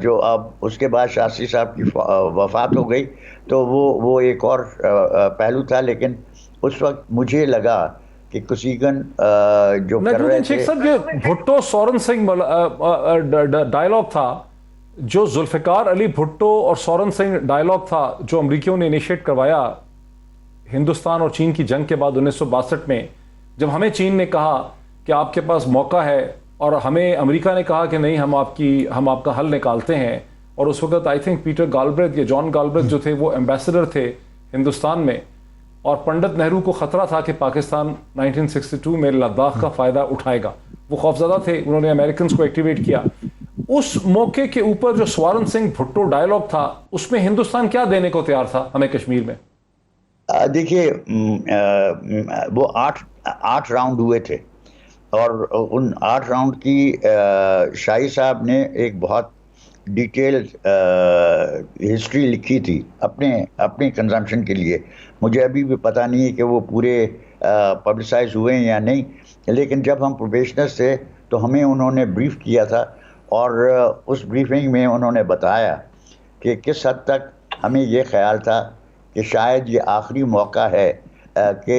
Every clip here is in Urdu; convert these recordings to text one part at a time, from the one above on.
جو اب اس کے بعد شاستری صاحب کی وفات ہو گئی تو وہ ایک اور پہلو تھا، لیکن اس وقت مجھے لگا کہ کسیگن جو کر رہے تھے. شیخ صاحب یہ بھٹو سورن سنگھ ڈائلاگ تھا، جو ذوالفقار علی بھٹو اور سورن سنگھ ڈائلاگ تھا جو امریکیوں نے انیشیٹ کروایا ہندوستان اور چین کی جنگ کے بعد 1962 میں، جب ہمیں چین نے کہا کہ آپ کے پاس موقع ہے اور ہمیں امریکہ نے کہا کہ نہیں ہم آپ کا حل نکالتے ہیں. اور اس وقت آئی تھنک پیٹر گالبریتھ یا جان گالبریتھ جو تھے وہ ایمبیسڈر تھے ہندوستان میں، اور پنڈت نہرو کو خطرہ تھا کہ پاکستان 1962 میں لداخ کا فائدہ اٹھائے گا. وہ خوفزدہ تھے، انہوں نے امریکنز کو ایکٹیویٹ کیا. اس موقع کے اوپر جو سوارن سنگھ بھٹو ڈائلاگ تھا، اس میں ہندوستان کیا دینے کو تیار تھا ہمیں کشمیر میں؟ دیکھیے وہ 8 راؤنڈ ہوئے تھے، اور ان 8 راؤنڈ کی شاہی صاحب نے ایک بہت ڈیٹیل ہسٹری لکھی تھی اپنے کنزمپشن کے لیے. مجھے ابھی بھی پتہ نہیں ہے کہ وہ پورے پبلسائز ہوئے ہیں یا نہیں، لیکن جب ہم پروبیشنرز تھے تو ہمیں انہوں نے بریف کیا تھا، اور اس بریفنگ میں انہوں نے بتایا کہ کس حد تک ہمیں یہ خیال تھا کہ شاید یہ آخری موقع ہے کہ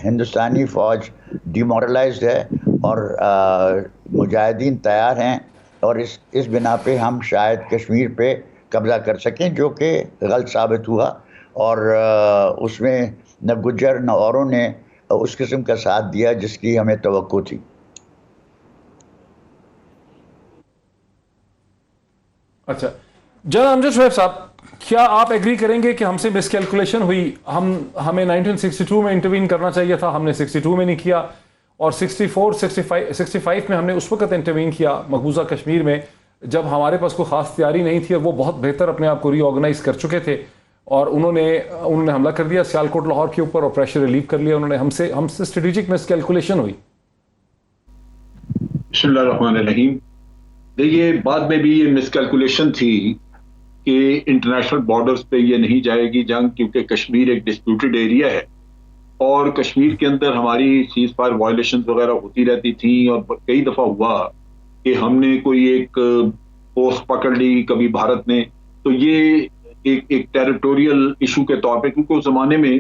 ہندوستانی فوج ڈیمورلائزڈ ہے اور مجاہدین تیار ہیں، اور اس بنا پہ ہم شاید کشمیر پہ قبضہ کر سکیں، جو کہ غلط ثابت ہوا. اور اس میں نہ گجر نہ اوروں نے اس قسم کا ساتھ دیا جس کی ہمیں توقع تھی. اچھا جنرل امجد شعیب صاحب، کیا آپ ایگری کریں گے کہ ہم سے مس کیلکولیشن ہوئی؟ ہمیں 1962 میں انٹروین کرنا چاہیے تھا، ہم نے 62 میں نہیں کیا، اور 65 میں ہم نے اس وقت انٹروین کیا مقبوضہ کشمیر میں جب ہمارے پاس کوئی خاص تیاری نہیں تھی، اور وہ بہت بہتر اپنے آپ کو ری آرگنائز کر چکے تھے، اور انہوں نے حملہ کر دیا سیالکوٹ لاہور کے اوپر اور پریشر ریلیو کر لیا. انہوں نے ہم سے اسٹریٹجک مس کیلکولیشن ہوئی. بسم اللہ الرحمن الرحیم. دیکھیے بعد میں بھی یہ مس کیلکولیشن تھی کہ انٹرنیشنل بارڈرز پہ یہ نہیں جائے گی جنگ، کیونکہ کشمیر ایک ڈسپیوٹڈ ایریا ہے، اور کشمیر کے اندر ہماری سیز فائر وائلیشنز وغیرہ ہوتی رہتی تھیں، اور کئی دفعہ ہوا کہ ہم نے کوئی ایک پوسٹ پکڑ لی کبھی بھارت نے، تو یہ ایک ٹیریٹوریل ایشو کے طور پہ، کیونکہ اس زمانے میں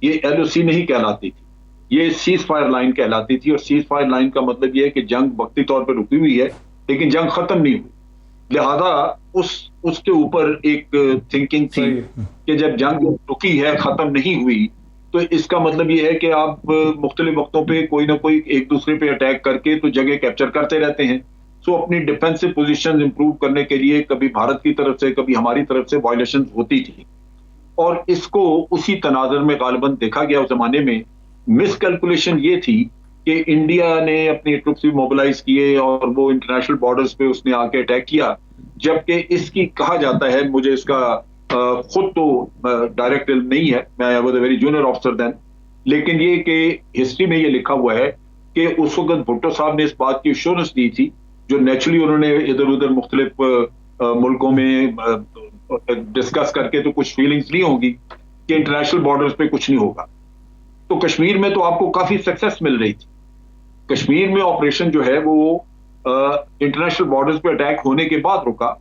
یہ ایل او سی نہیں کہلاتی تھی، یہ سیز فائر لائن کہلاتی تھی. اور سیز فائر لائن کا مطلب یہ ہے کہ جنگ وقتی طور پہ رکی ہوئی ہے لیکن جنگ ختم نہیں ہوئی. لہذا اس کے اوپر ایک تھنکنگ تھی کہ جب جنگ رکی ہے، ختم نہیں ہوئی، تو اس کا مطلب یہ ہے کہ آپ مختلف وقتوں پہ کوئی نہ کوئی ایک دوسرے پہ اٹیک کر کے تو جگہ کیپچر کرتے رہتے ہیں. سو اپنی ڈیفینسو پوزیشن امپروو کرنے کے لیے کبھی بھارت کی طرف سے کبھی ہماری طرف سے وائلیشن ہوتی تھی، اور اس کو اسی تناظر میں غالباً دیکھا گیا. اس زمانے میں مس کیلکولیشن یہ تھی کہ انڈیا نے اپنی ٹروپس بھی موبلائز کیے اور وہ انٹرنیشنل بارڈرز پہ اس نے آ کے اٹیک کیا، جبکہ اس کی کہا جاتا ہے، مجھے اس کا خود تو ڈائریکٹ علم نہیں ہے، میں was a very junior officer then, لیکن یہ کہ ہسٹری میں یہ لکھا ہوا ہے کہ اس وقت بھٹو صاحب نے اس بات کی ایشورنس دی تھی، جو نیچرلی انہوں نے ادھر ادھر مختلف ملکوں میں ڈسکس کر کے تو کچھ فیلنگز لی ہوں گی کہ انٹرنیشنل بارڈرز پہ کچھ نہیں ہوگا. تو کشمیر میں تو آپ کو کافی سکسیس مل رہی تھی. کشمیر میں آپریشن جو ہے وہ انٹرنیشنل بارڈرز پہ اٹیک ہونے کے بعد رکا،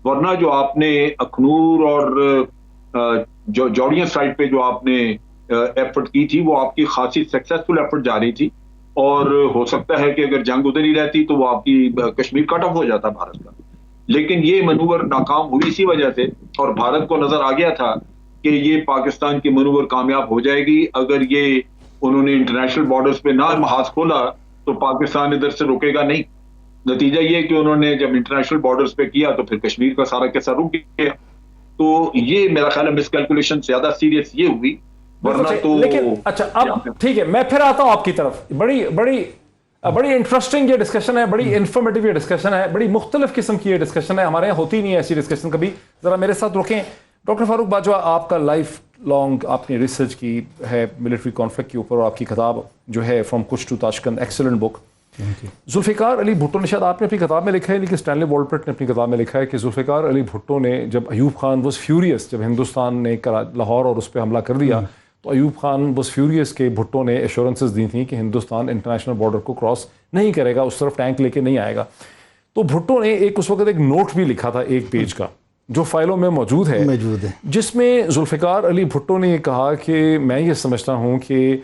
ورنہ جو آپ نے اخنور اور جوڑیاں سائٹ پہ جو آپ نے ایفرٹ کی تھی وہ آپ کی خاصی سکسیسفل ایفرٹ جا رہی تھی، اور ہو سکتا ہے کہ اگر جنگ ادھر ہی رہتی تو وہ آپ کی کشمیر کٹ آف ہو جاتا بھارت کا. لیکن یہ منور ناکام ہوئی اسی وجہ سے، اور بھارت کو نظر آ گیا تھا کہ یہ پاکستان کی منور کامیاب ہو جائے گی اگر یہ انہوں نے انٹرنیشنل بارڈرز پہ نہ محاذ کھولا تو پاکستان ادھر سے رکے گا نہیں. نتیجہ یہ کہ انہوں نے جب انٹرنیشنل بارڈرز پہ کیا تو پھر کشمیر کا سارا قصہ رک گیا. تو یہ میرا خیال ہے مس کیلکولیشن زیادہ سیریس یہ ہوئی، ورنہ تو لیکن اچھا اب ٹھیک ہے، میں پھر آتا ہوں آپ کی طرف. بڑی انٹرسٹنگ یہ ڈسکشن ہے، بڑی انفارمیٹیو یہ ڈسکشن ہے، بڑی مختلف قسم کی یہ ڈسکشن ہے. ہمارے یہاں ہوتی نہیں ہے ایسی ڈسکشن کبھی. ذرا میرے ساتھ رکیں. ڈاکٹر فاروق باجوہ، آپ کا لائف لانگ آپ نے ریسرچ کی ہے ملٹری کانفلکٹ کے اوپر، اور آپ کی کتاب جو ہے فرام کچھ ٹو تاشقند، ایکسلنٹ بک. ذوالفقار علی بھٹو نے، شاید آپ نے اپنی کتاب میں لکھا ہے لیکن اسٹینلی والپرٹ نے اپنی کتاب میں لکھا ہے کہ ذوالفقار علی بھٹو نے جب ایوب خان واز فیوریس، جب ہندوستان نے لاہور اور اس پہ حملہ کر دیا تو ایوب خان واز فیوریس کہ بھٹو نے ایشورنسز دی تھیں کہ ہندوستان انٹرنیشنل بارڈر کو کراس نہیں کرے گا، اس طرف ٹینک لے کے نہیں آئے گا. تو بھٹو نے ایک اس وقت ایک نوٹ بھی لکھا تھا 1 پیج کا جو فائلوں میں موجود ہے جس میں ذوالفقار علی بھٹو نے یہ کہا کہ میں یہ سمجھتا ہوں کہ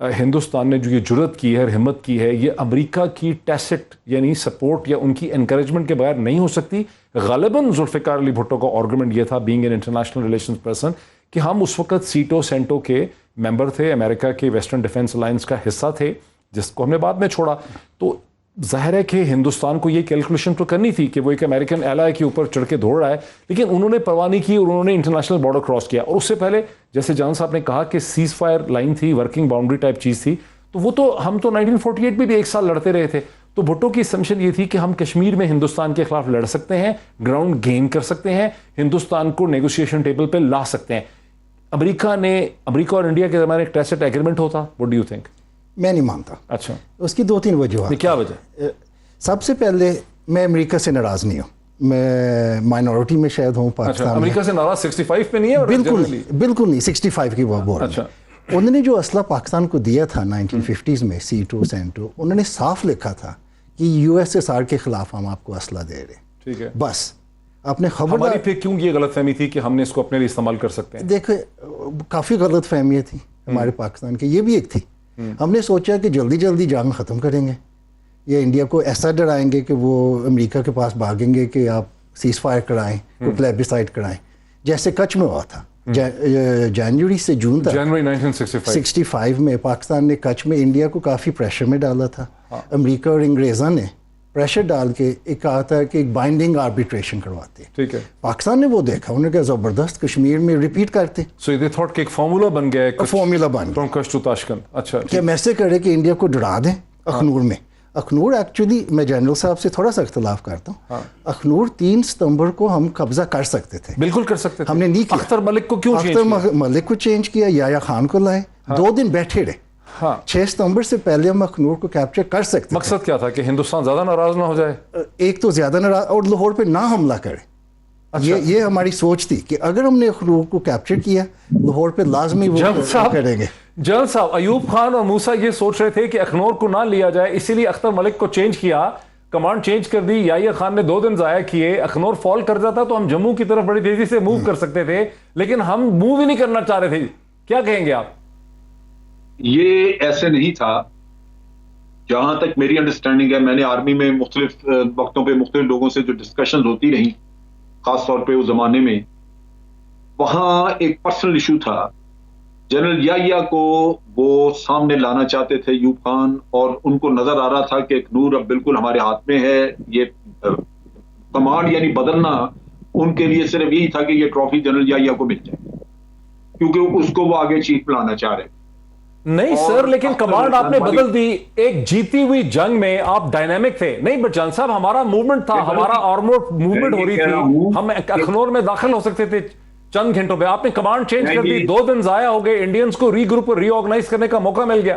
ہندوستان نے جو یہ جرت کی ہے اور ہمت کی ہے یہ امریکہ کی ٹیسٹ یعنی سپورٹ یا ان کی انکریجمنٹ کے بغیر نہیں ہو سکتی. غالباً ذوالفقار علی بھٹو کا آرگومنٹ یہ تھا being an international relations person کہ ہم اس وقت سیٹو سینٹو کے ممبر تھے, امریکہ کے ویسٹرن ڈیفنس الائنس کا حصہ تھے جس کو ہم نے بعد میں چھوڑا. تو ظاہر ہے کہ ہندوستان کو یہ کیلکولیشن تو کرنی تھی کہ وہ ایک امریکن ایلائی کے اوپر چڑھ کے دوڑ رہا ہے, لیکن انہوں نے پرواہ نہیں کی اور انہوں نے انٹرنیشنل بارڈر کراس کیا. اور اس سے پہلے جیسے جان صاحب نے کہا کہ سیز فائر لائن تھی, ورکنگ باؤنڈری ٹائپ چیز تھی, تو وہ تو ہم تو 1948 میں بھی 1 سال لڑتے رہے تھے. تو بھٹو کی اسمپشن یہ تھی کہ ہم کشمیر میں ہندوستان کے خلاف لڑ سکتے ہیں, گراؤنڈ گین کر سکتے ہیں, ہندوستان کو نیگوشیشن ٹیبل پہ لا سکتے ہیں. امریکہ اور انڈیا کے درمیان ایک ٹیسٹ ایگریمنٹ ہوتا, وٹ ڈو یو تھنک؟ میں نہیں مانتا. اچھا, اس کی 2-3 وجوہات. کیا وجہ؟ سب سے پہلے میں امریکہ سے ناراض نہیں ہوں, میں مائنورٹی میں شاید ہوں پاکستان. امریکہ سے ناراض 65 پہ نہیں ہے؟ بالکل نہیں, 65 کی وہ بول رہا ہوں. انہوں نے جو اسلحہ پاکستان کو دیا تھا 1950s میں, سیٹو سینٹو, انہوں نے صاف لکھا تھا کہ USSR کے خلاف ہم آپ کو اسلحہ دے رہے ہیں. ٹھیک ہے, بس آپ نے خبر. ہماری پھر کیوں یہ غلط فہمی تھی کہ ہم نے اس کو اپنے لیے استعمال کر سکتے ہیں؟ دیکھیں کافی غلط فہمیاں تھیں ہمارے پاکستان کی, یہ بھی ایک تھی. ہم نے سوچا کہ جلدی جلدی جنگ ختم کریں گے یا انڈیا کو ایسا ڈرائیں گے کہ وہ امریکہ کے پاس بھاگیں گے کہ آپ سیز فائر کرائیں, پلیبیسائڈ کرائیں, جیسے کچھ میں ہوا تھا. جنوری سے جون تک, جنوری 1965 میں پاکستان نے کچھ میں انڈیا کو کافی پریشر میں ڈالا تھا. امریکہ اور انگریزوں نے پریشر ڈال کے ایک کہا تھا کہ ایک بائنڈنگ آربیٹریشن کرواتے. ٹھیک ہے, پاکستان نے وہ دیکھا, انہوں نے کہا زبردست کشمیر میں ریپیٹ کرتے. سو دے تھاٹ کہ ایک فارمولا بن گیا ہے, فارمولا بن گیا فرام کچھ ٹو تاشکند. اچھا, کہ ہم ایسے کرے کہ انڈیا کو ڈرا دیں اخنور میں. اخنور ایکچولی میں جنرل صاحب سے تھوڑا سا اختلاف کرتا ہوں. اخنور 3 ستمبر کو ہم قبضہ کر سکتے تھے. بالکل کر سکتے تھے. ہم نے نہیں کیا. اختر ملک کو کیوں چینج کیا؟ اختر ملک کو چینج کیا, یا خان کو لائے, 2 دن بیٹھے رہے. 6 ستمبر سے پہلے ہم اخنور کو کیپچر کر سکتے. مقصد کیا تھا کہ ہندوستان زیادہ ناراض نہ ہو جائے؟ ایک تو زیادہ ناراض, اور لاہور پہ نہ حملہ کرے. یہ ہماری سوچ تھی کہ اگر ہم نے اخنور کو کیپچر کیا لاہور پہ لازمی وہ کریں گے. جنرل صاحب, ایوب خان اور موسیٰ یہ سوچ رہے تھے کہ اخنور کو نہ لیا جائے, اسی لیے اختر ملک کو چینج کیا, کمانڈ چینج کر دی. یحییٰ خان نے 2 دن ضائع کیے, اخنور فال کر جاتا تو ہم جموں کی طرف بڑی تیزی سے موو کر سکتے تھے, لیکن ہم موو ہی نہیں کرنا چاہ رہے تھے. کیا کہیں گے آپ؟ یہ ایسے نہیں تھا. جہاں تک میری انڈرسٹینڈنگ ہے, میں نے آرمی میں مختلف وقتوں پہ مختلف لوگوں سے جو ڈسکشن ہوتی رہی, خاص طور پہ اس زمانے میں, وہاں ایک پرسنل ایشو تھا. جنرل یحییٰ کو وہ سامنے لانا چاہتے تھے ایوب خان, اور ان کو نظر آ رہا تھا کہ اخنور اب بالکل ہمارے ہاتھ میں ہے. یہ کمانڈ یعنی بدلنا ان کے لیے صرف یہی تھا کہ یہ ٹرافی جنرل یحییٰ کو مل جائے, کیونکہ اس کو وہ آگے چیف لانا چاہ رہے. نہیں سر, لیکن کمانڈ آپ نے بدل دی. ایک جیتی ہوئی جنگ میں آپ ڈائنامک تھے. نہیں بٹ جان صاحب, ہمارا موومنٹ تھا, ہمارا آرمورڈ موومنٹ ہو رہی تھی, ہم اخنور میں داخل ہو سکتے تھے چند گھنٹوں پہ. آپ نے کمانڈ چینج کر دی, 2 دن ضائع ہو گئے, انڈینز کو ری گروپ ری آرگنائز کرنے کا موقع مل گیا.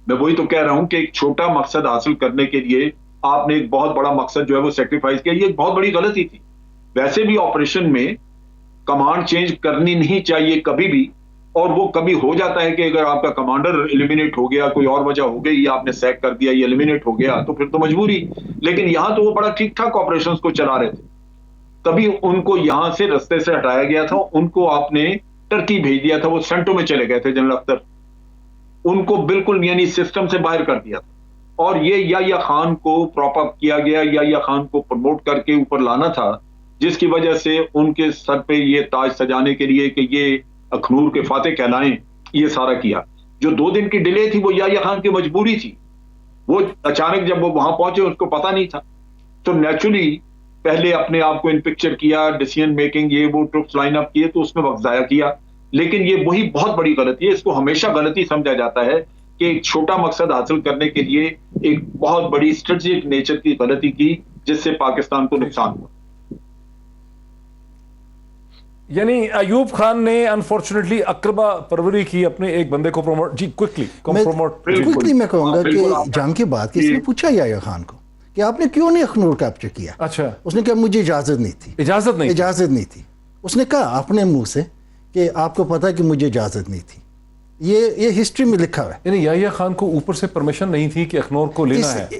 میں وہی تو کہہ رہا ہوں کہ ایک چھوٹا مقصد حاصل کرنے کے لیے آپ نے ایک بہت بڑا مقصد جو ہے وہ سیکریفائز کیا. یہ ایک بہت بڑی غلطی تھی. ویسے بھی آپریشن میں کمانڈ چینج کرنی نہیں چاہیے کبھی بھی, اور وہ کبھی ہو جاتا ہے کہ اگر آپ کا کمانڈر ایلیمینیٹ ہو گیا, کوئی اور وجہ ہو گئی, آپ نے سیک کر دیا, یہ ایلیمینیٹ ہو گیا, تو پھر تو مجبوری. لیکن یہاں تو وہ بڑا ٹھیک ٹھاک آپریشنز کو چلا رہے تھے. کبھی ان کو یہاں سے رستے سے ہٹایا گیا تھا, ان کو آپ نے ٹرکی بھیج دیا تھا, وہ سینٹو میں چلے گئے تھے جنرل اختر, ان کو بالکل یعنی سسٹم سے باہر کر دیا تھا. اور یہ یحییٰ خان کو پراپ اپ کیا گیا, یحییٰ خان کو پروموٹ کر کے اوپر لانا تھا, جس کی وجہ سے ان کے سر پہ یہ تاج سجانے کے لیے کہ یہ اخنور کے فاتح کہلائیں, یہ سارا کیا. جو 2 دن کی ڈیلے تھی وہ یحییٰ خان کی مجبوری تھی. وہ اچانک جب وہ وہاں پہنچے اس کو پتا نہیں تھا, تو نیچرلی پہلے اپنے آپ کو ان پکچر کیا, ڈیسیژن میکنگ, یہ وہ ٹروپس لائن اپ کیے, تو اس میں وقت ضائع کیا. لیکن یہ وہی بہت بڑی غلطی ہے. اس کو ہمیشہ غلطی سمجھا جاتا ہے کہ ایک چھوٹا مقصد حاصل کرنے کے لیے ایک بہت بڑی اسٹریٹجک نیچر کی غلطی کی, جس سے پاکستان کو نقصان ہوا. یعنی ایوب خان نے انفارچونیٹلی اقربا پروری کی اپنے ایک بندے کو پروموٹ. جی کوئکلی میں کہوں گا کہ جنگ کے بعد کسی نے پوچھا یحییٰ خان کو کہ آپ نے کیوں نہیں اخنور کیپچر کیا. اچھا, اس نے کہا مجھے اجازت نہیں تھی. اجازت نہیں تھی. اس نے کہا اپنے منہ سے کہ آپ کو پتا کہ مجھے اجازت نہیں تھی. یہ ہسٹری میں لکھا ہوا ہے. یعنی یحییٰ خان کو اوپر سے پرمیشن نہیں تھی کہ اخنور کو لینا ہے.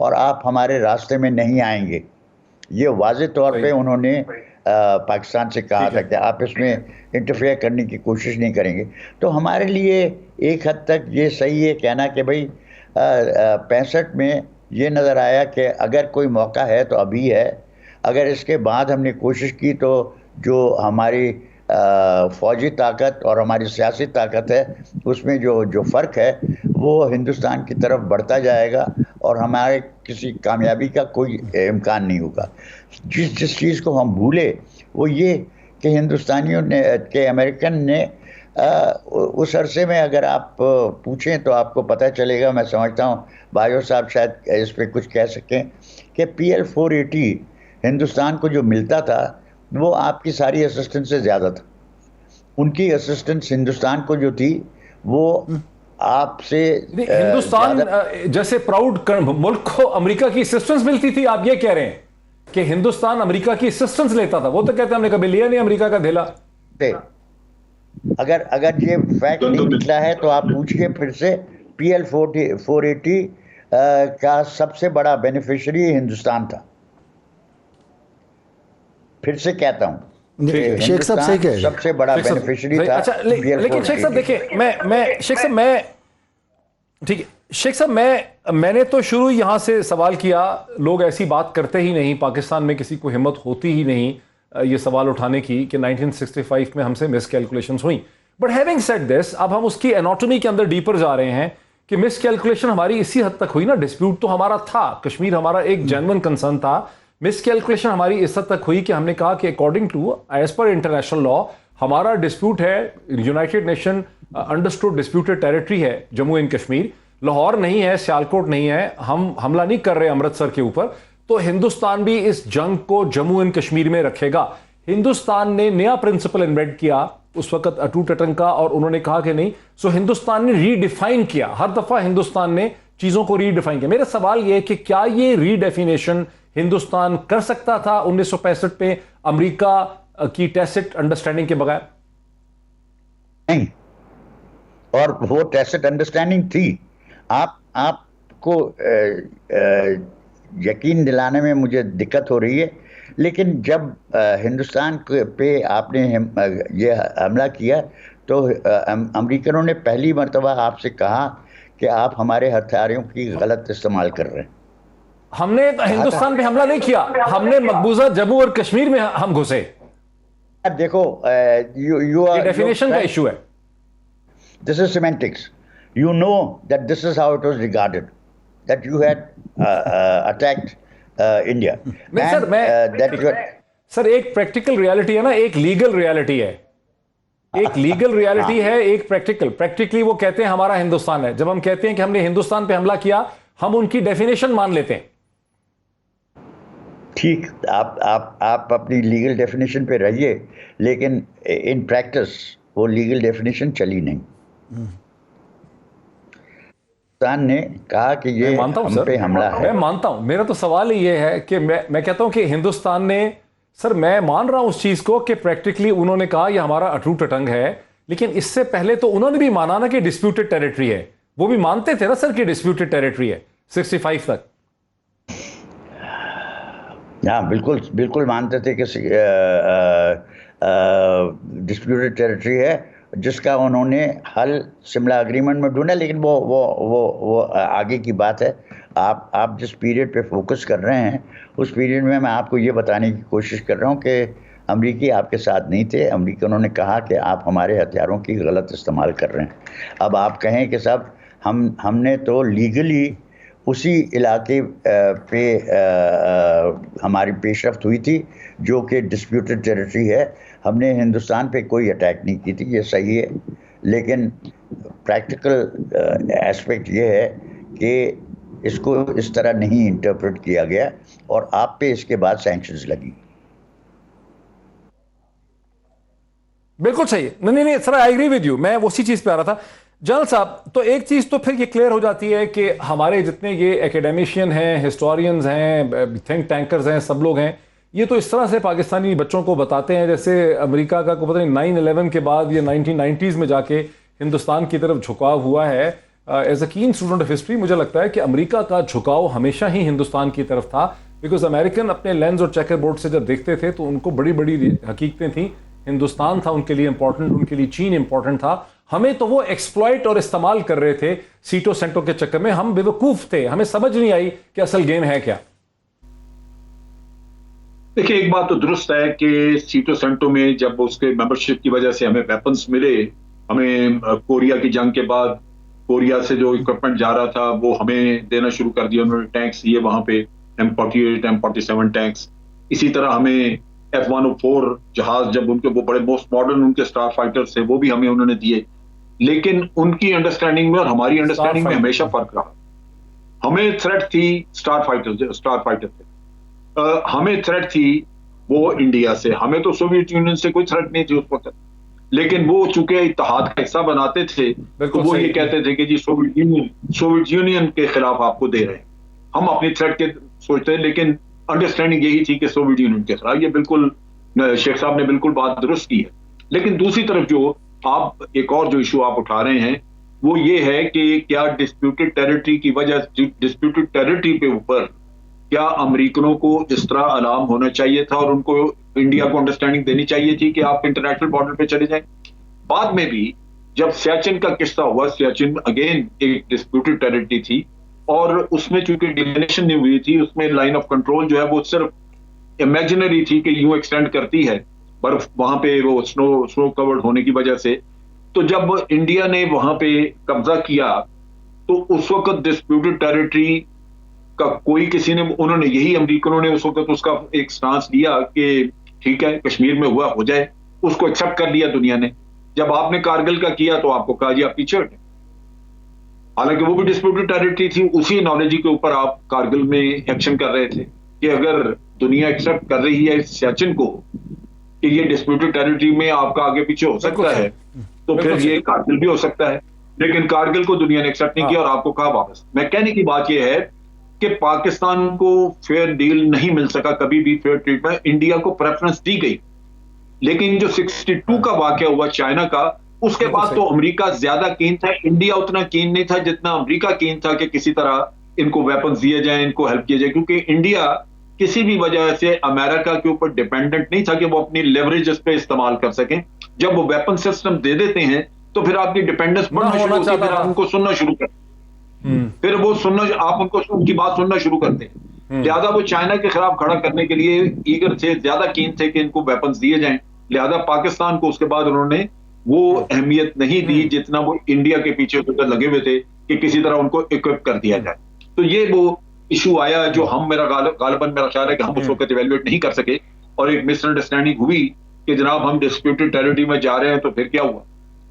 اور آپ ہمارے راستے میں نہیں آئیں گے. یہ واضح طور پہ انہوں نے پاکستان سے کہا تھا کہ آپ اس میں انٹرفیئر کرنے کی کوشش نہیں کریں گے. تو ہمارے لیے ایک حد تک یہ صحیح ہے کہنا کہ بھائی 65 میں یہ نظر آیا کہ اگر کوئی موقع ہے تو ابھی ہے. اگر اس کے بعد ہم نے کوشش کی تو جو ہماری فوجی طاقت اور ہماری سیاسی طاقت ہے اس میں جو فرق ہے وہ ہندوستان کی طرف بڑھتا جائے گا اور ہمارے کسی کامیابی کا کوئی امکان نہیں ہوگا. جس چیز کو ہم بھولے وہ یہ کہ ہندوستانیوں نے کہ امریکن نے اس عرصے میں اگر آپ پوچھیں تو آپ کو پتہ چلے گا. میں سمجھتا ہوں بھائیو صاحب شاید اس پہ کچھ کہہ سکیں کہ PL-480 ہندوستان کو جو ملتا تھا وہ آپ کی ساری اسسٹنس سے زیادہ تھا. ان کی اسسٹنس ہندوستان کو جو تھی وہ آپ سے ہندوستان جیسے پراؤڈ ملک کو امریکہ کی اسسٹنس ملتی تھی. آپ یہ کہہ رہے ہیں کہ ہندوستان امریکہ کی اسسٹنس لیتا تھا؟ وہ تو کہتے ہیں ہم نے کبھی لیا نہیں امریکہ کا دھیلا. اگر یہ فیکٹ نہیں نکلا ہے تو آپ پوچھئے پھر سے. PL-480 کا سب سے بڑا بینیفیشری ہندوستان تھا. پھر سے کہتا ہوں شیخ صاحب صحیح کہہ رہے ہیں, سب سے بڑا بینیفیشری تھا. لیکن شیخ صاحب دیکھیں شیخ صاحب میں نے تو شروع یہاں سے سوال کیا. لوگ ایسی بات کرتے ہی نہیں, پاکستان میں کسی کو ہمت ہوتی ہی نہیں یہ سوال اٹھانے کی کہ 1965 میں ہم سے مس کیلکولیشنز ہوئیں. بٹ ہیونگ سیڈ دس, اب ہم اس کی اناٹومی کے اندر ڈیپر جا رہے ہیں کہ مس کیلکولیشن ہماری اسی حد تک ہوئی نا. ڈسپیوٹ تو ہمارا تھا, کشمیر ہمارا ایک جینوئن کنسرن تھا. مس کیلکولیشن ہماری اس حد تک ہوئی کہ ہم نے کہا کہ according to as per international law ہمارا ڈسپیوٹ ہے, United Nation understood disputed territory ہے جموں اینڈ کشمیر, لاہور نہیں ہے, سیالکوٹ نہیں ہے, ہم حملہ نہیں کر رہے امرتسر کے اوپر, تو ہندوستان بھی اس جنگ کو جموں اینڈ کشمیر میں رکھے گا. ہندوستان نے نیا پرنسپل انوینٹ کیا اس وقت اٹوٹ اٹنگ کا, اور انہوں نے کہا کہ نہیں. سو ہندوستان نے ری ڈیفائن کیا, ہر دفعہ ہندوستان نے چیزوں کو ری ڈیفائن کیا. میرا سوال یہ ہے کہ کیا یہ ری ڈیفینیشن ہندوستان کر سکتا تھا 1965 پہ امریکہ کی ٹیسٹ انڈرسٹینڈنگ کے بغیر؟ نہیں, اور وہ ٹیسٹ انڈرسٹینڈنگ تھی. آپ کو یقین دلانے میں مجھے دقت ہو رہی ہے, لیکن جب ہندوستان پہ آپ نے یہ حملہ کیا تو امریکنوں نے پہلی مرتبہ آپ سے کہا کہ آپ ہمارے ہتھیاروں کی غلط استعمال کر رہے ہیں. ہم نے ہندوستان پہ حملہ نہیں کیا, ہم نے مقبوضہ جموں اور کشمیر میں ہم گھسے. دیکھو یہ ڈیفینیشن کا ایشو ہے. This is semantics. You know that this is how it was regarded, that you had attacked India. سر ایک پریکٹیکل ریالٹی ہے نا, ایک لیگل ریالٹی ہے, ایک لیگل ریالٹی ہے, ایک پریکٹیکلی وہ کہتے ہیں ہمارا ہندوستان ہے. جب ہم کہتے ہیں کہ ہم نے ہندوستان پہ حملہ کیا, ہم ان کی ڈیفینیشن مان لیتے ہیں. ٹھیک, آپ اپنی لیگل ڈیفینیشن پہ رہیے, لیکن ان پریکٹس وہ لیگل ڈیفینیشن چلی نہیں. ہندوستان نے کہا کہ یہ ہم پہ حملہ ہے. میں مانتا ہوں, میرا تو سوال یہ ہے کہ میں کہتا ہوں کہ ہندوستان نے, سر میں مان رہا ہوں اس چیز کو کہ پریکٹیکلی انہوں نے کہا یہ ہمارا اٹوٹ اٹنگ ہے, لیکن اس سے پہلے تو انہوں نے بھی مانا نا کہ ڈسپیوٹڈ ٹیریٹری ہے. وہ بھی مانتے تھے نا سر کہ ڈسپیوٹڈ ٹیریٹری ہے 65 تک. ہاں بالکل مانتے تھے کہ ڈسپیوٹڈ ٹیریٹری ہے, جس کا انہوں نے حل شملہ اگریمنٹ میں ڈھونڈا. لیکن وہ آگے کی بات ہے. آپ جس پیریڈ پہ فوکس کر رہے ہیں اس پیریڈ میں آپ کو یہ بتانے کی کوشش کر رہا ہوں کہ امریکی آپ کے ساتھ نہیں تھے. امریکی انہوں نے کہا کہ آپ ہمارے ہتھیاروں کی غلط استعمال کر رہے ہیں. اب آپ کہیں کہ صاحب ہم نے تو لیگلی اسی علاقے پہ ہماری پیش رفت ہوئی تھی جو کہ ڈسپیوٹڈ ٹیریٹری ہے. ہم نے ہندوستان پہ کوئی اٹیک نہیں کی تھی, یہ صحیح ہے. لیکن پریکٹیکل ایسپیکٹ یہ ہے کہ اس کو اس طرح نہیں انٹرپریٹ کیا گیا اور آپ پہ اس کے بعد سینکشنز لگی. بالکل صحیح. نہیں سر, آئی ایگری ود یو. میں اسی چیز پہ آ رہا تھا. جنرل صاحب, تو ایک چیز تو پھر یہ کلیئر ہو جاتی ہے کہ ہمارے جتنے یہ ایکیڈیمیشین ہیں, ہسٹورینز ہیں, تھنک ٹینکرز ہیں, سب لوگ ہیں, یہ تو اس طرح سے پاکستانی بچوں کو بتاتے ہیں جیسے امریکہ کا کو پتہ نہیں 9/11 کے بعد یہ 1990s میں جا کے ہندوستان کی طرف جھکاؤ ہوا ہے. As a can student of history مجھے لگتا ہے کہ امریکہ کا جھکاؤ ہمیشہ ہی ہندوستان کی طرف تھا، بیکاز امریکن اپنے لینز اور چیکر بورڈ سے جب دیکھتے تھے تو ان کو بڑی بڑی حقیقتیں تھیں. ہندوستان تھا ان کے لیے امپورٹنٹ، ان کے لیے چین امپورٹنٹ تھا. ہمیں تو وہ ایکسپلائٹ اور استعمال کر رہے تھے سیٹوں سینٹوں کے چکر میں. ہم بے وقوف تھے، ہمیں سمجھ نہیں آئی کہ اصل گیم ہے کیا. دیکھیں ایک بات تو درست ہے کہ سیٹو سینٹو میں جب اس کے ممبرشپ کی وجہ سے ہمیں ویپنز ملے، ہمیں کوریا کی جنگ کے بعد کوریا سے جو اکوپمنٹ جا رہا تھا وہ ہمیں دینا شروع کر دیا. انہوں نے ٹینکس دیے وہاں پہ M48 M47 ٹینکس. اسی طرح ہمیں F-104 جہاز، جب ان کے وہ بڑے موسٹ ماڈرن ان کے اسٹار فائٹرز تھے، وہ بھی ہمیں انہوں نے دیے. لیکن ان کی انڈرسٹینڈنگ میں اور ہماری انڈرسٹینڈنگ میں ہمیشہ فرق رہا. ہمیں تھریٹ تھی اسٹار فائٹر تھے، ہمیں تھریٹ تھی وہ انڈیا سے. ہمیں تو سوویت یونین سے کوئی تھریٹ نہیں تھی اس وقت، لیکن وہ چونکہ اتحاد کا حصہ بناتے تھے تو وہ یہ کہتے تھے کہ جی سوویت یونین کے خلاف آپ کو دے رہے ہیں. ہم اپنی تھریٹ کے سوچتے ہیں، لیکن انڈرسٹینڈنگ یہی تھی کہ سوویت یونین کے خلاف. یہ بالکل شیخ صاحب نے بالکل بات درست کی ہے. لیکن دوسری طرف جو آپ ایک اور جو ایشو آپ اٹھا رہے ہیں وہ یہ ہے کہ کیا ڈسپیوٹڈ ٹیریٹری کی وجہ، ڈسپیوٹڈ ٹیریٹری پہ اوپر کیا امریکنوں کو اس طرح الارم ہونا چاہیے تھا اور ان کو انڈیا کو انڈرسٹینڈنگ دینی چاہیے تھی کہ آپ انٹرنیشنل بارڈر پہ چلے جائیں. بعد میں بھی جب سیاچن کا قصہ ہوا، سیاچن اگین ایک ڈسپیوٹڈ ٹیریٹری تھی اور اس میں چونکہ ڈیلیمیشن نہیں ہوئی تھی، اس میں لائن آف کنٹرول جو ہے وہ صرف امیجنری تھی کہ یوں ایکسٹینڈ کرتی ہے برف وہاں پہ وہ سنو کورڈ ہونے کی وجہ سے. تو جب انڈیا نے وہاں پہ قبضہ کیا تو اس وقت ڈسپیوٹڈ ٹیریٹری کا کوئی کسی نے، انہوں نے یہی امریکنوں نے اس وقت اس کا ایک سٹانس لیا کہ ٹھیک ہے کشمیر میں ہوا ہو جائے، اس کو ایکسپٹ کر لیا دنیا نے. جب آپ نے کارگل کا کیا تو آپ کو کہا جی آپ پیچھے ہٹیں، حالانکہ وہ بھی ڈسپیوٹڈ ٹیریٹری تھی. اسی نالوجی کے اوپر آپ کارگل میں ایکشن کر رہے تھے کہ اگر دنیا ایکسپٹ کر رہی ہے سیاچن کو کہ یہ ڈسپیوٹڈ ٹیریٹری میں آپ کا آگے پیچھے ہو سکتا ہے تو پھر یہ کارگل بھی ہو سکتا ہے. لیکن کارگل کو دنیا نے ایکسپٹ نہیں کیا اور آپ کو کہا واپس. میں کہنے کی بات یہ ہے کہ پاکستان کو فیئر ڈیل نہیں مل سکا کبھی بھی، فیئر ٹریٹمنٹ. انڈیا کو پریفرنس دی گئی، لیکن جو 62 کا واقعہ ہوا چائنا کا، اس کے بعد تو امریکہ زیادہ کین تھا. انڈیا اتنا کین نہیں تھا جتنا امریکہ کین تھا کہ کسی طرح ان کو ویپنز دیے جائیں، ان کو ہیلپ کیا جائے، کیونکہ انڈیا کسی بھی وجہ سے امریکہ کے اوپر ڈیپینڈنٹ نہیں تھا کہ وہ اپنی لیوریج اس پہ استعمال کر سکیں. جب وہ ویپن سسٹم دے دیتے ہیں تو پھر آپ کی ڈیپینڈنس بڑھنا شروع ہوتی ہے، پھر آپ ان کو سننا شروع کرتے ہیں، پھر وہ آپ ان کو ان کی بات سننا شروع کرتے ہیں. لہٰذا وہ چائنا کے خلاف کھڑا کرنے کے لیے ایگر تھے، زیادہ کین تھے کہ ان کو ویپنز دیے جائیں. لہذا پاکستان کو اس کے بعد انہوں نے وہ اہمیت نہیں دی جتنا وہ انڈیا کے پیچھے لگے ہوئے تھے کہ کسی طرح ان کو اکوپ کر دیا جائے. تو یہ وہ ایشو آیا جو ہم غالباً میرا خیال ہے کہ ہم اس وقت ایویلویٹ نہیں کر سکے، اور ایک مس انڈرسٹینڈنگ ہوئی کہ جناب ہم ڈسپیوٹڈ ٹیریٹری میں جا رہے ہیں تو پھر کیا ہوا،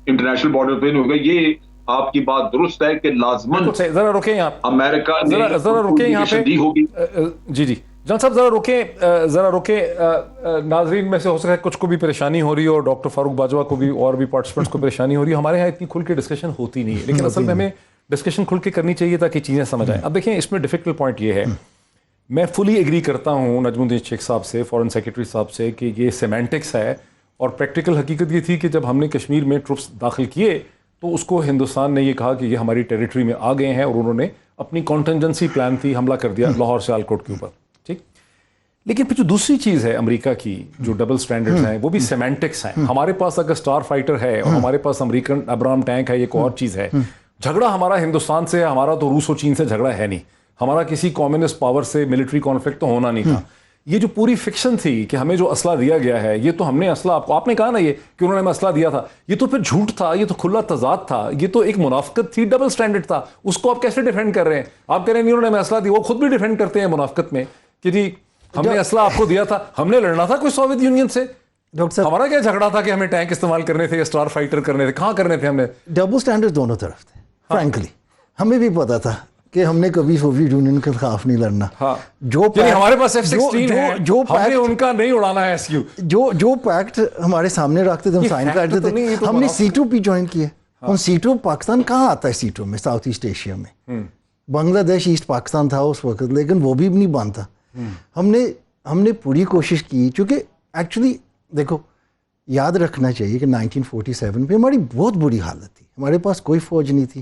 انٹرنیشنل بارڈر پہ نہیں ہوگا. یہ آپ کی بات درست ہے کہ لازماً ذرا رکیں یہاں، امریکہ نے ذرا رکیں یہاں پہ ہوگی. جی جان صاحب ذرا رکیں. ناظرین میں سے ہو سکتا ہے کچھ کو بھی پریشانی ہو رہی ہو، اور ڈاکٹر فاروق باجوہ کو بھی اور بھی پارٹیسپینٹس کو پریشانی ہو رہی ہے. ہمارے یہاں اتنی کھل کے ڈسکشن ہوتی نہیں ہے، لیکن اصل میں ہمیں ڈسکشن کھل کے کرنی چاہیے تاکہ چیزیں سمجھ آئیں. اب دیکھیں اس میں ڈیفیکلٹ پوائنٹ یہ ہے، میں فلی ایگری کرتا ہوں نجم الدین شیخ صاحب سے، فارن سیکرٹری صاحب سے، کہ یہ سیمینٹکس ہے، اور پریکٹیکل حقیقت یہ تھی کہ جب ہم نے کشمیر میں ٹروپس داخل کیے تو اس کو ہندوستان نے یہ کہا کہ یہ ہماری ٹیریٹری میں آ گئے ہیں، اور انہوں نے اپنی کانٹنجنسی پلان تھی، حملہ کر دیا لاہور سے سیالکوٹ کے اوپر. ٹھیک، لیکن پھر جو دوسری چیز ہے امریکہ کی جو ڈبل سٹینڈرڈز ہیں وہ بھی سیمینٹکس ہیں. ہمارے پاس اگر اسٹار فائٹر ہے اور ہمارے پاس امریکن ابرام ٹینک ہے، ایک اور چیز ہے. جھگڑا ہمارا ہندوستان سے، ہمارا تو روس و چین سے جھگڑا ہے نہیں، ہمارا کسی کمیونسٹ پاور سے ملٹری کانفلکٹ تو ہونا نہیں تھا. یہ جو پوری فکشن تھی کہ ہمیں جو اسلحہ دیا گیا ہے، یہ تو ہم نے اسلحہ، آپ نے کہا نا یہ کہ انہوں نے ہمیں اسلحہ دیا تھا، یہ تو پھر جھوٹ تھا، یہ تو کھلا تضاد تھا، یہ تو ایک منافقت تھی، ڈبل سٹینڈرڈ تھا. اس کو آپ کیسے ڈیفینڈ کر رہے ہیں؟ آپ کہہ رہے ہیں انہوں نے ہمیں اسلحہ دی، وہ خود بھی ڈیفینڈ کرتے ہیں منافقت میں کہ جی ہم نے اسلحہ آپ کو دیا تھا، ہم نے لڑنا تھا کوئی سوویت یونین سے؟ ڈاکٹر صاحب ہمارا کیا جھگڑا تھا کہ ہمیں ٹینک استعمال کرنے تھے یا اسٹار فائٹر کرنے تھے؟ کہاں کرنے تھے ہم نے؟ ڈبل سٹینڈرڈ دونوں طرف تھے. فرینکلی ہمیں بھی پتا تھا کہ ہم نے کبھی سوویت یونین کے خلاف نہیں لڑنا. جو ہمارے پاس F-16 ہے، ہم نے ان کا نہیں اڑانا ہے SU. جو پیکٹ ہمارے سامنے رکھتے تھے ہم سائن کرتے تھے. ہم نے C2 بھی جوائن کیے. C2 پاکستان کہاں آتا ہے C2 میں؟ ساؤتھ ایسٹ ایشیا میں بنگلہ دیش ایسٹ پاکستان تھا اس وقت، لیکن وہ بھی نہیں بنتا. ہم نے پوری کوشش کی، چونکہ ایکچولی دیکھو یاد رکھنا چاہیے کہ 1947 پہ ہماری بہت بری حالت تھی. ہمارے پاس کوئی فوج نہیں تھی،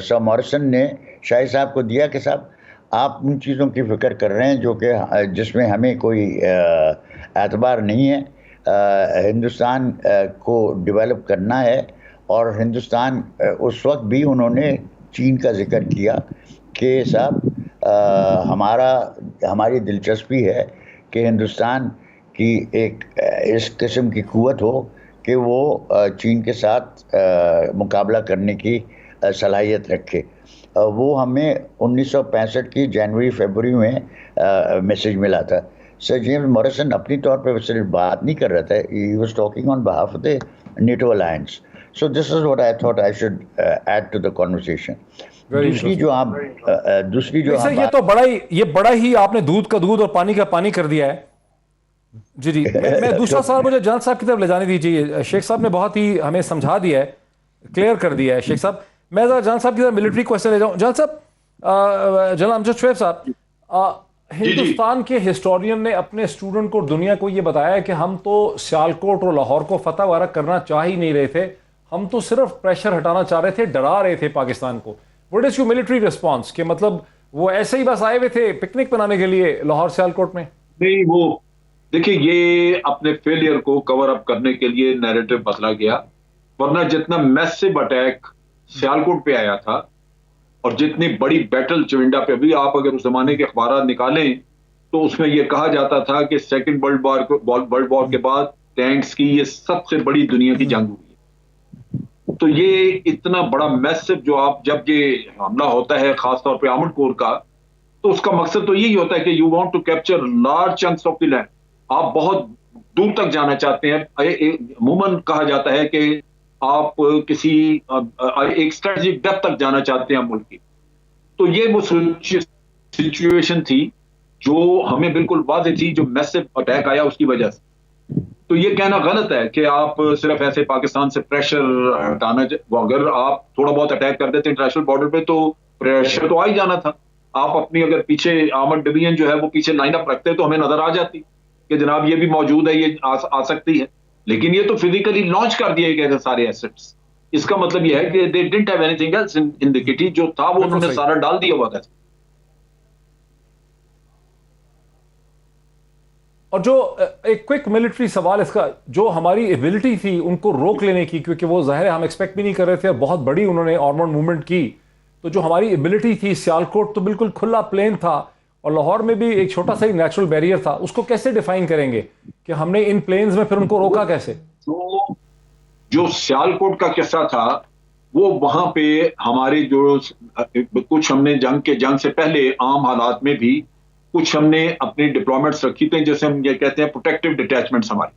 سر موریسن نے شاہی صاحب کو دیا کہ صاحب آپ ان چیزوں کی فکر کر رہے ہیں جو کہ جس میں ہمیں کوئی اعتبار نہیں ہے. ہندوستان کو ڈیولپ کرنا ہے. اور ہندوستان اس وقت بھی انہوں نے چین کا ذکر کیا کہ صاحب ہماری دلچسپی ہے کہ ہندوستان کی ایک اس قسم کی قوت ہو کہ وہ چین کے ساتھ مقابلہ کرنے کی صلاحیت رکھے. وہ ہمیں 1965 کی جنوری فیبروری میں میسج ملا تھا. سر جیمز موریسن اپنی طور پہ صرف بات نہیں کر رہا تھا, he was talking on behalf of the NATO alliance. So this is what I thought I should add to the conversation. دوسری جو یہ تو بڑا ہی آپ نے دودھ کا دودھ اور پانی کا پانی کر دیا ہے. جی میں دوسرا سوال مجھے جان صاحب کی طرف لے جانے دیجیے. شیخ صاحب نے بہت ہی ہمیں سمجھا دیا ہے, کلیئر کر دیا ہے. شیخ صاحب میں ذرا جان صاحب کی طرف ملٹری کوسچن لے جاؤں. جان صاحب, جنرل امجد شعیب صاحب, ہندوستان کے ہسٹورین نے اپنے اسٹوڈنٹ کو دنیا کو یہ بتایا کہ ہم تو سیالکوٹ اور لاہور کو فتح وغیرہ کرنا چاہ ہی نہیں رہے تھے, ہم تو صرف پریشر ہٹانا چاہ رہے تھے, ڈرا رہے تھے پاکستان کو. What is your military response? کہ مطلب وہ ایسے ہی بس آئے ہوئے تھے پکنک بنانے کے لیے لاہور سیالکوٹ میں؟ نہیں, وہ دیکھیے یہ اپنے فیلئر کو کور اپ کرنے کے لیے نیریٹو بدلا گیا, ورنہ جتنا میسو اٹیک سیالکوٹ پہ آیا تھا اور جتنی بڑی بیٹل چونڈا پہ, ابھی آپ اگر اس زمانے کے اخبارات نکالیں تو اس میں یہ کہا جاتا تھا کہ سیکنڈ ورلڈ وار کے بعد ٹینکس کی یہ سب سے بڑی دنیا کی جنگ ہوئی. تو یہ اتنا بڑا میسو جو آپ جب یہ حملہ ہوتا ہے خاص طور پہ آرمڈ کور کا, تو اس کا مقصد تو یہی ہوتا ہے کہ you want to capture large chunks of the land. آپ بہت دور تک جانا چاہتے ہیں. عموماً کہا جاتا ہے کہ آپ کسی ایک اسٹریٹجک ڈیپتھ تک جانا چاہتے ہیں ملک کی. تو یہ وہ سچویشن تھی جو ہمیں بالکل واضح تھی, جو میسو اٹیک آیا اس کی وجہ سے. تو یہ کہنا غلط ہے کہ آپ صرف ایسے پاکستان سے پریشر ہٹانا, اگر آپ تھوڑا بہت اٹیک کر دیتے انٹرنیشنل بارڈر پہ تو پریشر تو آ ہی جانا تھا. آپ اپنی اگر پیچھے آرمڈ ڈویژن جو ہے وہ پیچھے لائن اپ رکھتے تو ہمیں نظر آ جاتی کہ جناب یہ بھی موجود ہے, یہ آ سکتی ہے. لیکن یہ تو فزیکلی لانچ کر دیے گئے تھے سارے ایسٹس. اس کا مطلب یہ ہے کہ they didn't have anything else in the kitty, جو تھا وہ انہوں نے سارا ڈال دیا ہوا تھا. اور جو ایک کوئک ملٹری سوال اس کا, جو ہماری ایبلٹی تھی ان کو روک لینے کی, کیونکہ وہ ظاہر ہے ہم ایکسپیکٹ بھی نہیں کر رہے تھے اور بہت بڑی انہوں نے آرمڈ موومنٹ کی, تو جو ہماری ایبلٹی تھی, سیالکوٹ تو بالکل کھلا پلین تھا اور لاہور میں بھی ایک چھوٹا سا ہی نیچرل بیریئر تھا, اس کو کیسے ڈیفائن کریں گے کہ ہم نے ان پلینز میں پھر ان کو روکا کیسے؟ جو سیالکوٹ کا قصہ تھا وہ وہاں پہ ہمارے جو کچھ ہم نے جنگ سے پہلے عام حالات میں بھی کچھ ہم نے اپنی ڈپلوائمنٹس رکھی تھے, جیسے ہم یہ کہتے ہیں پروٹیکٹیو ڈیٹیچمنٹس ہماری,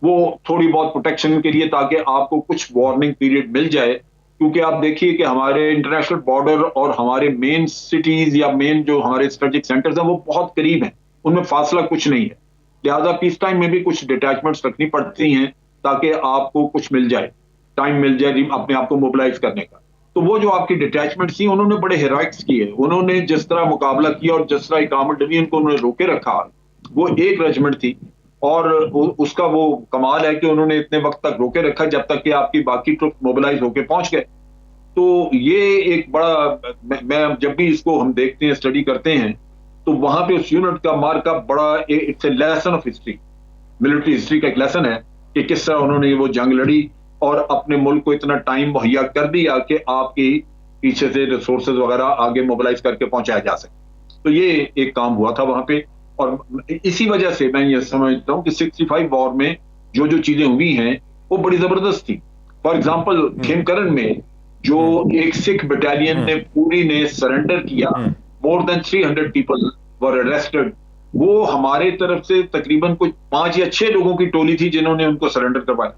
وہ تھوڑی بہت پروٹیکشن کے لیے تاکہ آپ کو کچھ وارننگ پیریڈ مل جائے. کیونکہ آپ دیکھیے کہ ہمارے انٹرنیشنل بارڈر اور ہمارے مین سٹیز یا مین جو ہمارے اسٹریٹجک سینٹرز ہیں وہ بہت قریب ہیں, ان میں فاصلہ کچھ نہیں ہے. لہٰذا پیس ٹائم میں بھی کچھ ڈیٹیچمنٹس رکھنی پڑتی ہیں تاکہ آپ کو کچھ مل جائے, ٹائم مل جائے اپنے آپ کو موبلائز کرنے کا. تو وہ جو آپ کی ڈیٹیچمنٹس تھیں انہوں نے بڑے ہیرائکس کیے, انہوں نے جس طرح مقابلہ کیا اور جس طرح ایک آرمڈ ڈویژن کو انہوں نے روکے رکھا, وہ ایک ریجمنٹ تھی. اور اس کا وہ کمال ہے کہ انہوں نے اتنے وقت تک روکے رکھا جب تک کہ آپ کی باقی ٹروپ موبلائز ہو کے پہنچ گئے. تو یہ ایک بڑا, میں جب بھی اس کو ہم دیکھتے ہیں اسٹڈی کرتے ہیں تو وہاں پہ اس یونٹ کا مارکا بڑا, it's a lesson of history, military history کا ایک لیسن ہے کہ کس طرح انہوں نے وہ جنگ لڑی اور اپنے ملک کو اتنا ٹائم مہیا کر دیا کہ آپ کی پیچھے سے ریسورسز وغیرہ آگے موبلائز کر کے پہنچایا جا سکے. تو یہ ایک کام ہوا تھا وہاں پہ, اور اسی وجہ سے میں یہ سمجھتا ہوں کہ 65 وار میں جو چیزیں ہوئی ہیں وہ بڑی زبردست تھی. فار ایگزامپل کھیمکرن میں جو ایک سکھ بٹالین نے پوری نے سرنڈر کیا, مور دین 300 پیپل ور اریسٹڈ. وہ ہمارے طرف سے تقریباً کچھ 5 یا 6 لوگوں کی ٹولی تھی جنہوں نے ان کو سرنڈر کروایا.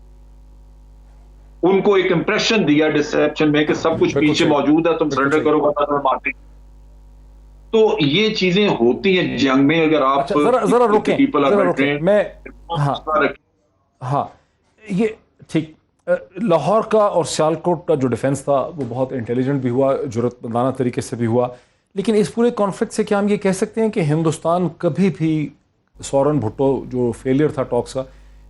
ان کو ایک امپریشن دیا ڈسپشن میں کہ سب کچھ پیچھے موجود ہے, تم سرنڈر کرو بتا مارتے. تو یہ چیزیں ہوتی ہیں جنگ میں. اگر آپ ذرا روکیں میں, ہاں یہ ٹھیک, لاہور کا اور سیالکوٹ کا جو ڈیفنس تھا وہ بہت انٹیلیجنٹ بھی ہوا, جرأت مندانہ طریقے سے بھی ہوا, لیکن اس پورے کانفلکٹ سے کیا ہم یہ کہہ سکتے ہیں کہ ہندوستان کبھی بھی, سورن بھٹو جو فیلئر تھا ٹاکس کا,